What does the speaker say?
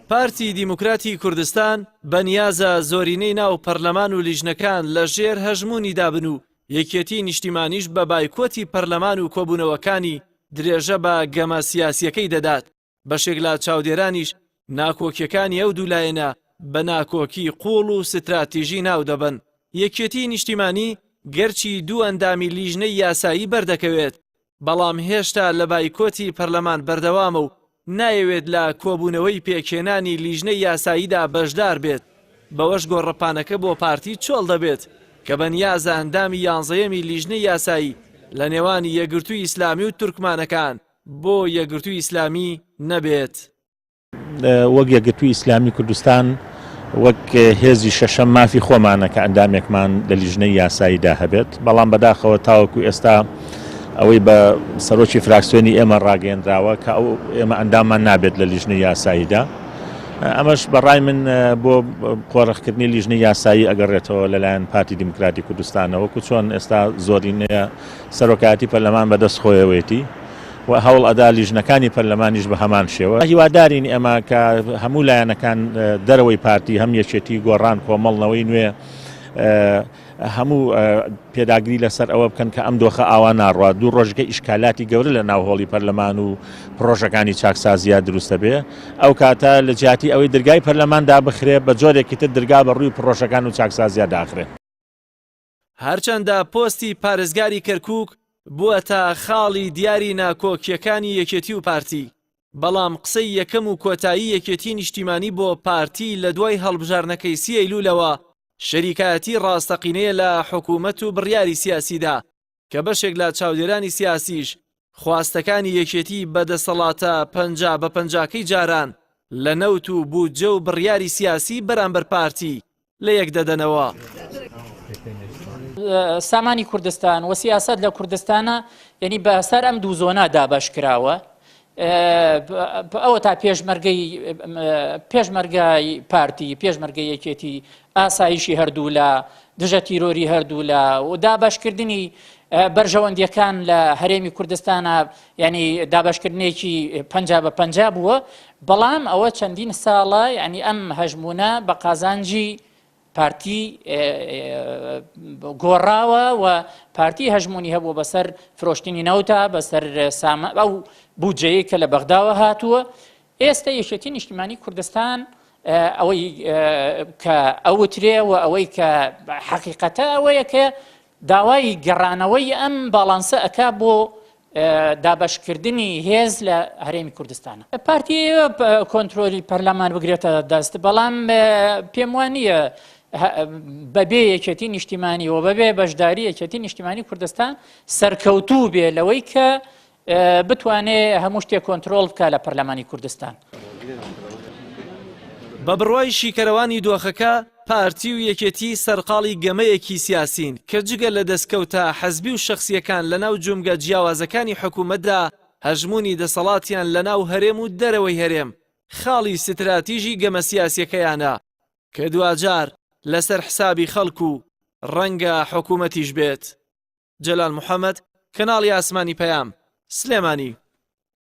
پارتی دیموکراتی کوردستان بەنیازە زۆرینەی ناو پەرلەمان و لیژنەکان لە ژێر هەژمونی دابن و یەکێتی نیشتیمانیش بە بایکۆتی پەرلەمان و کۆبوونەوەکانی درێژە بە گەمە سیاسیەکەی دەدات. بەشێک لە چاودێرانیش ناکۆکیەکانی ئەو دوولایەنە بە ناکۆکی قوڵ و ستراتیژی ناو دەبن. یەکێتی نیشتیمانی گەرچی دوو ئەندامی لیژنەی یاسایی بەردەکەوێت، بەڵام هێشتا لە بایکۆتی پەرلەمان بەردەوامە و نایەوێت لە کۆبوونەوەی پێکێنانی لیژنەی یاساییدا بەشدار بێت. بەوەش گۆڕەپانەکە بۆ پارتی چۆڵ دەبێت کە بەنیازە ئەندامی 11یەمی لیژنەی یاسایی لە نێوانی یەکگرتووی ئیسلامی و تورکمانەکان بۆ یەکگرتووی ئیسلامی نەبێت. وەک یەکگرتووی ئیسلامی کوردستان وەک هێزی شەشەم مافی خۆمانە کە ئەندامێکمان لە لیژنەی یاساییدا هەبێت، بەڵام بەداخەوە تاوەکو ئێستا ئەوەی بە سەرۆکی فراکسیۆنی ئێمە ڕاگەیەندراوە کە ئەو ئێمە ئەنداممان نابێت لە لیژنەی یاساییدا. ئەمەش بەڕای من بۆ قۆڕەخکردنی لیژنەی یاسایی ئەگەڕێتەوە لەلایەن پارتی دیموکراتی کوردستانەوە، وەکو چۆن ئێستا زۆرینەیە سەرۆکایەتی پەرلەمان بەدەست خۆیەوەیەتی و هەوڵ ئەدا لیژنەکانی پەرلەمانیش بە هەمان شێوە. هیوادارین ئێمە کە هەموو لایەنەکان دەرەوەی پارتی هەم یەکێتی گۆڕان کۆمەڵنەوەی نوێ هەموو پێداگری لەسەر ئەوە بکەن کە ئەم دۆخە ئاوا ناڕوا. دوو ڕۆژەکە ئیشکالاتی گەورە لە ناوهۆڵی پەرلەمان و پرۆژەکانی چاکسازیە دروستە بێ، ئەو کاتە لە جیاتی ئەوەی دەرگای پەرلەماندا بخرێ بە جۆرێکی تر دەرگا بە ڕووی پرۆژەکان و چاکسازیە داخرێ. هەرچەندە پۆستی پارێزگاری کەرکووک بووە تا خاڵی دیاری ناکۆکیەکانی یەکێتی و پارتی، بەڵام قسەی یەکەم و کۆتایی یەکێتی نیشتیمانی بۆ پارتی لە دوای هەڵبژارنەکەی 30 ئەیلولەوە شەریکایەتی ڕاستەقینەیە لە حکوومەت و بڕیاری سیاسیدا کە بەشێک لە چاودێرانی سیاسیش خواستەکانی یەکێتی بەدەسەڵاتە 50 جاران لە نەوت و بودجە و بڕیاری سیاسی بەرامبەر پارتی لە یەک دەدەنەوە. سامانی کوردستان و سیاست لە کوردستانە یعنی بەسەر ئەم دوو زۆنا دابەش کراوە. ئەوە تا پێشمەرگای پارتی، پێشمەرگەی یەکێتی ئاسایشی هەردوو لە دژە تیرۆری هەردوو لە و دابشکردنی بەرژەوەندیەکان لە هەرێمی کوردستانە، ینی دابشکردنێکی 50 بووە، بەڵام ئەوە چەندین ساڵە ینی ئەم هەژمونە بە قازانجی پارتی گۆڕاوە و پارتی هەژمونی هەبووە بەسەر فرۆشتنی نەوتە، بەسەر ئەو بودجەیە کە لە بەغداوە هاتووە. ئێستا یەکێتی نیشتیمانی کوردستان ئەوەی کە ئەوترێ و ئەوەی کە حەقیقەتە ئەوەیە کە داوای گەڕانەوەی ئەم باڵانسە ئەکا بۆ دابشکردنی هێز لە هەرێمی کوردستانە. پارتی کۆنتترۆلی پەرلەمان بگرێتە دەست، بەڵام پێم وانە بەبێ یەکێتی نیشتیمانی و بەبێ بەشداری یەکێتی نیشتیمانی کوردستان سەرکەوتوو بێ لەوەی کە بتوانێت هەموو شتێک کۆنتترۆل بکە لە پەرلەمانی کوردستان. بە بڕوای شیکەرەوانی دۆخەکە پارتی و یەکێتی سەرقاڵی گەمەیەکی سیاسین کە جگە لە دەستکەوتە حەزبی و شەخسیەکان لە ناو جومگە جیاوازەکانی حکوومەتدا هەژمونی دەسەڵاتیان لە ناو هەرێم و دەرەوەی هەرێم خاڵی ستراتیژی گەمە سیاسیەکەیانە کە دوجار لەسەر حسابی خەڵک و ڕەنگە حکوومەتیش بێت. جەلال محەممەد، کەناڵی ئاسمانی پەیام، سلێمانی.